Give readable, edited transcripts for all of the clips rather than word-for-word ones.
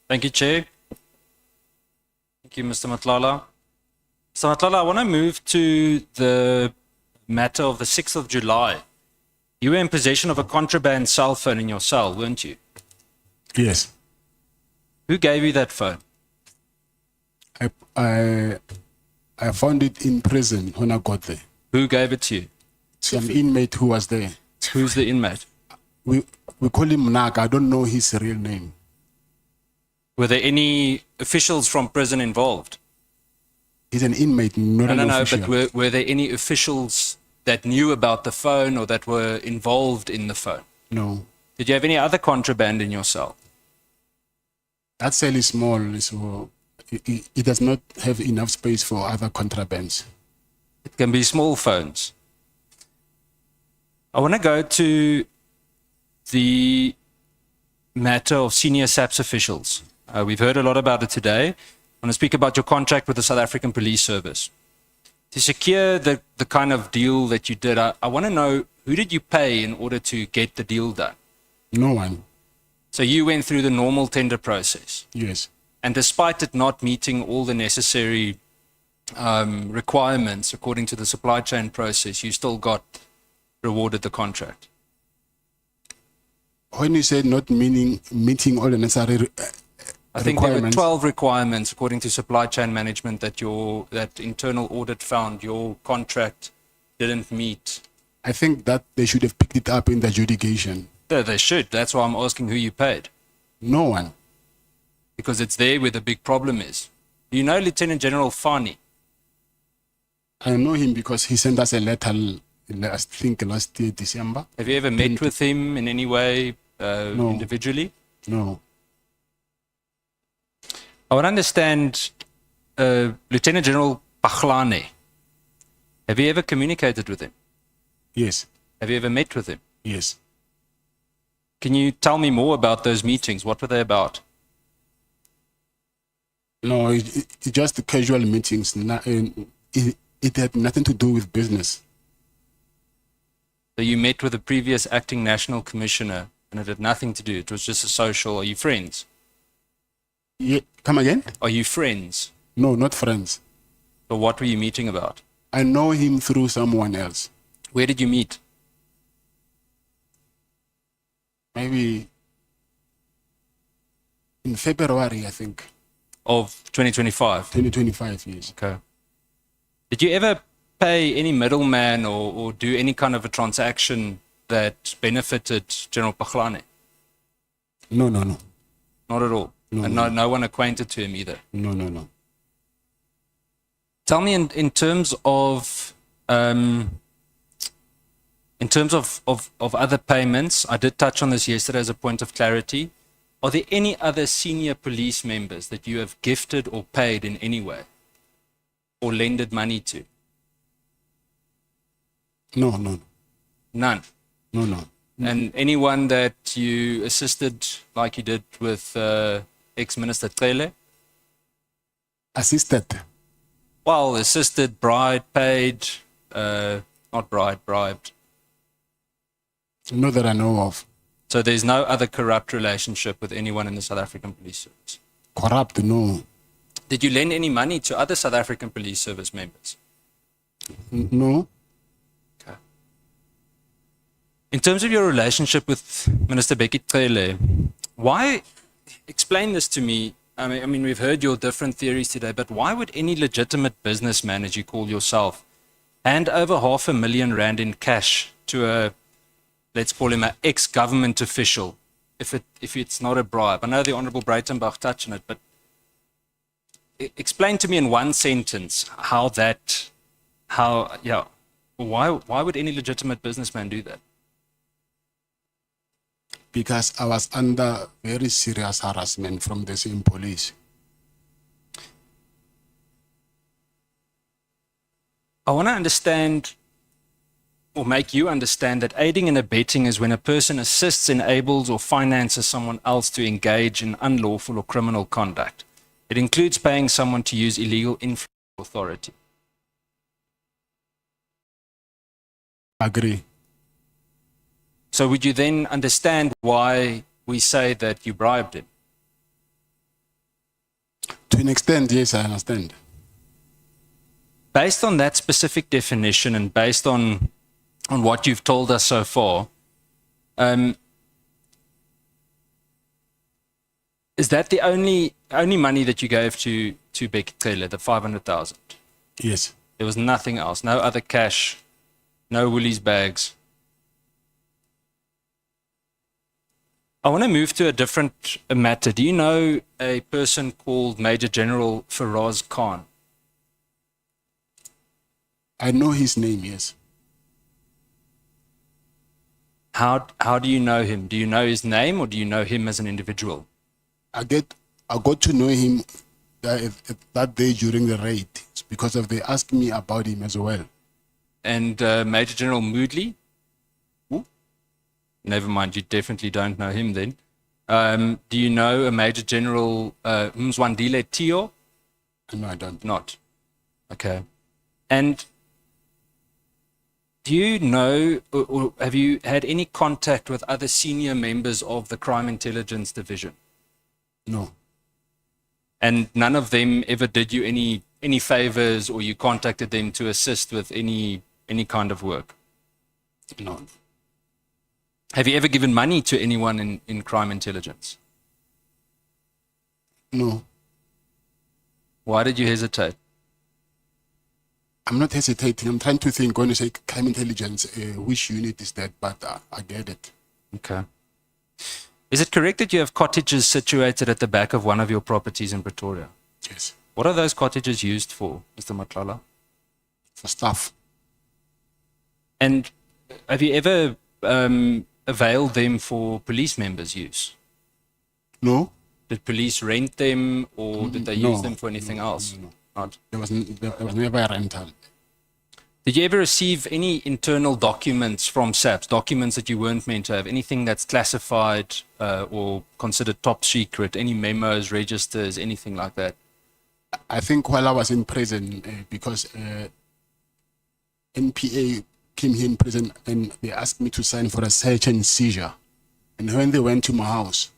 Thank you, Chair. Thank you, Mr. Matlala. Mr. Matlala, I want to move to the matter of the 6th of July. You were in possession of a contraband cell phone in your cell, weren't you? Yes. Who gave you that phone? I found it in prison when I got there. Who gave it to you? Some inmate who was there. Who's the inmate? We call him Naga. I don't know his real name. Were there any officials from prison involved? He's an inmate, not an official. But were there any officials that knew about the phone or that were involved in the phone? No. Did you have any other contraband in your cell? That cell is small, so it does not have enough space for other contrabands. It can be small phones. I want to go to the matter of senior SAPS officials. We've heard a lot about it today. I want to speak about your contract with the South African Police Service. To secure the kind of deal that you did, I want to know, who did you pay in order to get the deal done? No one. So you went through the normal tender process? Yes. And despite it not meeting all the necessary requirements according to the supply chain process, you still got rewarded the contract? When you say not meeting all the necessary I think there were 12 requirements according to supply chain management that that internal audit found your contract didn't meet. I think that they should have picked it up in the adjudication. They should. That's why I'm asking who you paid. No one. Because it's there where the big problem is. You know Lieutenant General Fani? I know him because he sent us a letter, I think last year, December. Have you ever met with him in any way No. individually? No. I would understand Lieutenant General Paglane. Have you ever communicated with him? Yes. Have you ever met with him? Yes. Can you tell me more about those meetings? What were they about? No, it's just the casual meetings. It had nothing to do with business. So you met with the previous acting national commissioner and it had nothing to do. It was just a social. Are you friends? Yeah. Come again? Are you friends? No, not friends. So what were you meeting about? I know him through someone else. Where did you meet? Maybe in February, I think. Of 2025? 2025, yes. Okay. Did you ever pay any middleman or do any kind of a transaction that benefited General Paglane? No. Not at all? No, and no one acquainted to him either? No. Tell me in terms of other payments, I did touch on this yesterday as a point of clarity. Are there any other senior police members that you have gifted or paid in any way or lended money to? No. None? No. And anyone that you assisted like you did with ex-Minister Cele? Assisted. Well, assisted, bribed, paid, not bribed. Not that I know of. So there's no other corrupt relationship with anyone in the South African Police Service? Corrupt, no. Did you lend any money to other South African Police Service members? No. Okay. In terms of your relationship with Minister Bheki Cele, why, explain this to me. I mean, we've heard your different theories today, but why would any legitimate businessman, as you call yourself, hand over R500,000 in cash to a, let's call him an ex-government official, if it's not a bribe? I know the Honorable Breitenbach touched on it, but explain to me in one sentence why would any legitimate businessman do that? Because I was under very serious harassment from the same police. I want to understand, or make you understand, that aiding and abetting is when a person assists, enables, or finances someone else to engage in unlawful or criminal conduct. It includes paying someone to use illegal influence or authority. Agree. So would you then understand why we say that you bribed him? To an extent, yes, I understand. Based on that specific definition and based on what you've told us so far, is that the only money that you gave to Bheki Cele, the 500,000? Yes. There was nothing else, no other cash, no Woolies bags. I want to move to a different matter. Do you know a person called Major General Faraz Khan? I know his name, yes. How do you know him? Do you know his name or do you know him as an individual? I got to know him that day during the raid because they asked me about him as well. And Major General Moodley? Ooh. Never mind, you definitely don't know him then. Do you know a Major General Mzwandile Tio? No, I don't. Not. Okay. And do you know or have you had any contact with other senior members of the Crime Intelligence Division? No. And none of them ever did you any favors or you contacted them to assist with any kind of work? No. Have you ever given money to anyone in crime intelligence? No. Why did you hesitate? I'm not hesitating. I'm trying to think when you say crime intelligence, which unit is that? But I get it. Okay. Is it correct that you have cottages situated at the back of one of your properties in Pretoria? Yes. What are those cottages used for, Mr. Matlala? For staff. And have you ever availed them for police members' use? No. Did police rent them or did they use them for anything else? No. Not. There was never a rental. Did you ever receive any internal documents from SAPS, documents that you weren't meant to have, anything that's classified or considered top secret, any memos, registers, anything like that? I think while I was in prison, because NPA came here in prison and they asked me to sign for a search and seizure. And when they went to my house,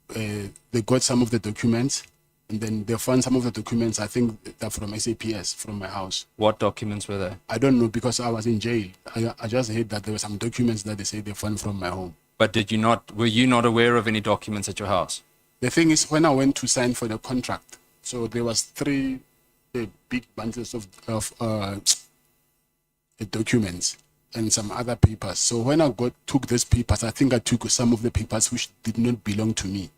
they got some of the documents and then they found some of the documents, I think they're from SAPS, from my house. What documents were they? I don't know because I was in jail. I just heard that there were some documents that they say they found from my home. But were you not aware of any documents at your house? The thing is, when I went to sign for the contract, so there was three big bundles of the documents and some other papers. So when I took these papers, I think I took some of the papers which did not belong to me.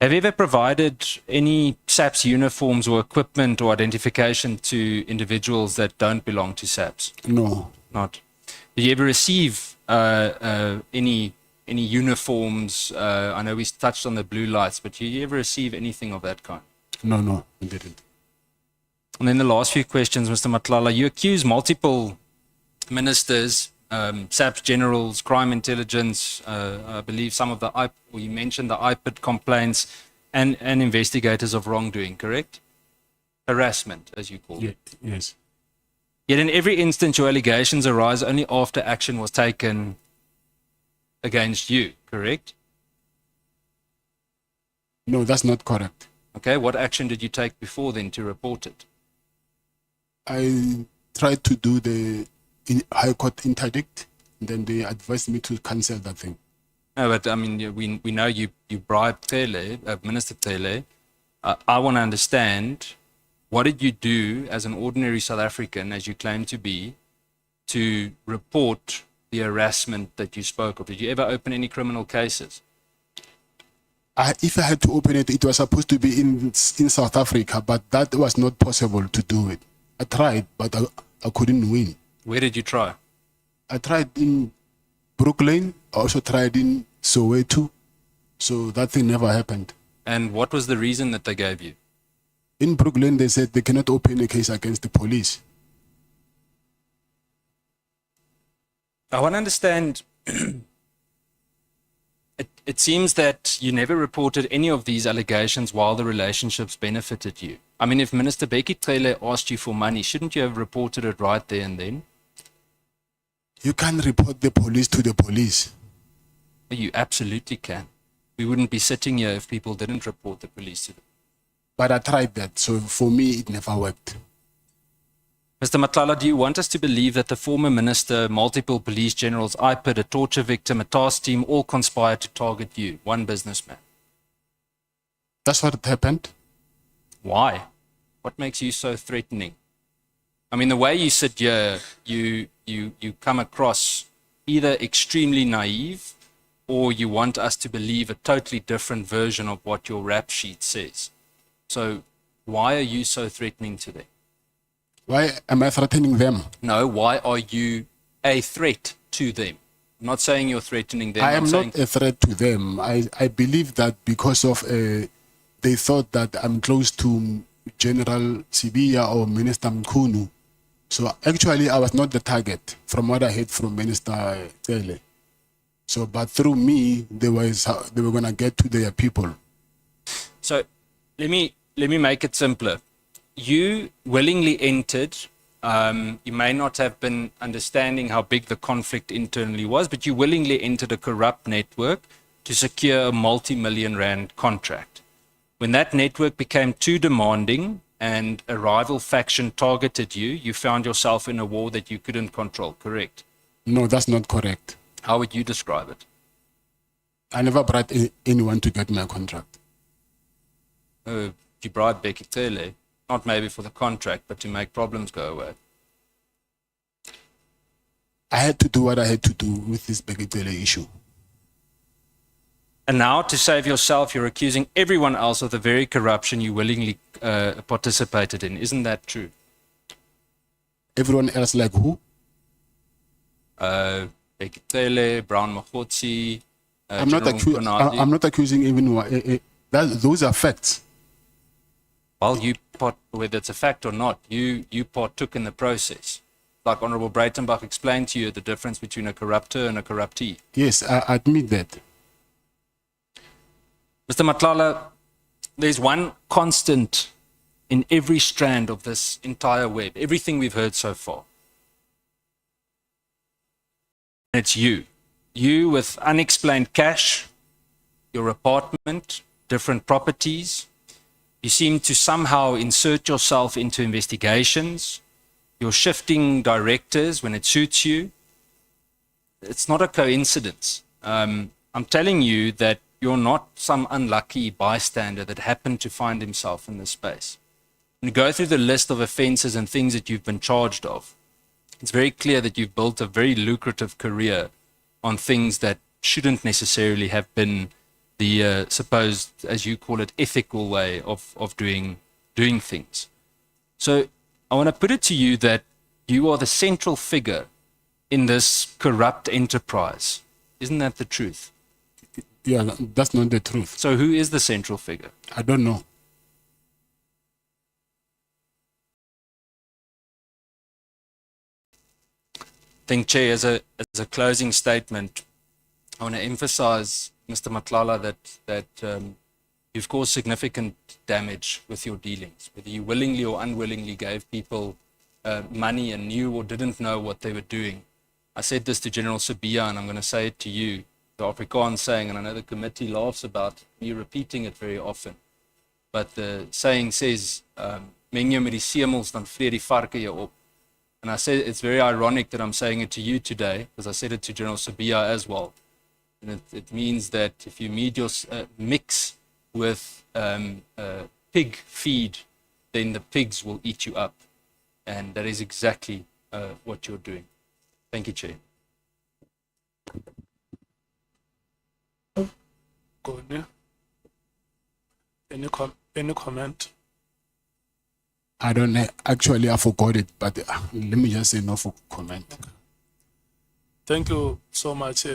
Have you ever provided any SAPS uniforms or equipment or identification to individuals that don't belong to SAPS? No. Not. Did you ever receive any uniforms? I know we touched on the blue lights, but did you ever receive anything of that kind? No, I didn't. And then the last few questions, Mr. Matlala. You accuse multiple ministers, SAPS generals, crime intelligence, I believe some of you mentioned the IPID complaints and investigators of wrongdoing, correct? Harassment, as you call it. Yes. Yet in every instance, your allegations arise only after action was taken against you, correct? No, that's not correct. Okay, what action did you take before then to report it? I tried to do the High Court interdict, and then they advised me to cancel that thing. No, but I mean, we know you bribed Cele, Minister Cele. I want to understand, what did you do as an ordinary South African, as you claim to be, to report the harassment that you spoke of? Did you ever open any criminal cases? If I had to open it, it was supposed to be in South Africa, but that was not possible to do it. I tried, but I couldn't win. Where did you try? I tried in Brooklyn. I also tried in Soweto. So that thing never happened. And what was the reason that they gave you? In Brooklyn, they said they cannot open a case against the police. I want to understand. It seems that you never reported any of these allegations while the relationships benefited you. I mean, if Minister Bheki Cele asked you for money, shouldn't you have reported it right there and then? You can't report the police to the police. You absolutely can. We wouldn't be sitting here if people didn't report the police to them. But I tried that, so for me, it never worked. Mr. Matlala, do you want us to believe that the former minister, multiple police generals, IPID, a torture victim, a task team, all conspired to target you, one businessman? That's what happened. Why? What makes you so threatening? I mean, the way you sit here, you come across either extremely naive or you want us to believe a totally different version of what your rap sheet says. So why are you so threatening to them? Why am I threatening them? No, why are you a threat to them? I'm not saying you're threatening them. I am saying not a threat to them. I believe that because of they thought that I'm close to General Sibiya or Minister Mkhunu. So actually, I was not the target from what I heard from Minister Cele. So, but through me, they were gonna get to their people. So let me make it simpler. You willingly entered. You may not have been understanding how big the conflict internally was, but you willingly entered a corrupt network to secure a multi-million rand contract. When that network became too demanding and a rival faction targeted you, you found yourself in a war that you couldn't control, correct? No, that's not correct. How would you describe it? I never bribed anyone to get my contract. You bribed Bheki Cele, not maybe for the contract, but to make problems go away. I had to do what I had to do with this Bheki Cele issue. And now, to save yourself, you're accusing everyone else of the very corruption you willingly participated in. Isn't that true? Everyone else like who? Bheki Cele, Brown Mahotsi, I'm not accusing anyone. Those are facts. Well, whether it's a fact or not, you partook in the process. Like Honorable Breitenbach explained to you the difference between a corruptor and a corruptee. Yes, I admit that. Mr. Matlala, there's one constant in every strand of this entire web, everything we've heard so far. It's you. You with unexplained cash, your apartment, different properties. You seem to somehow insert yourself into investigations. You're shifting directors when it suits you. It's not a coincidence. I'm telling you that you're not some unlucky bystander that happened to find himself in this space. When you go through the list of offenses and things that you've been charged of, it's very clear that you've built a very lucrative career on things that shouldn't necessarily have been the supposed, as you call it, ethical way of doing things. So I want to put it to you that you are the central figure in this corrupt enterprise. Isn't that the truth? Yeah, that's not the truth. So who is the central figure? I don't know. I think, Chair, as a closing statement, I want to emphasize, Mr. Matlala, that you've caused significant damage with your dealings. Whether you willingly or unwillingly gave people money and knew or didn't know what they were doing. I said this to General Sibiya, and I'm going to say it to you. The Afrikaans saying, and I know the committee laughs about me repeating it very often, but the saying says, "Meng jy met die semels, dan vreet die varke jou op." And I said it's very ironic that I'm saying it to you today, because I said it to General Sibiya as well. And it means that if you mix with pig feed, then the pigs will eat you up. And that is exactly what you're doing. Thank you, Chair. Good. Any comment? I don't know. Actually, I forgot it, but let me just say no for comment. Thank you so much,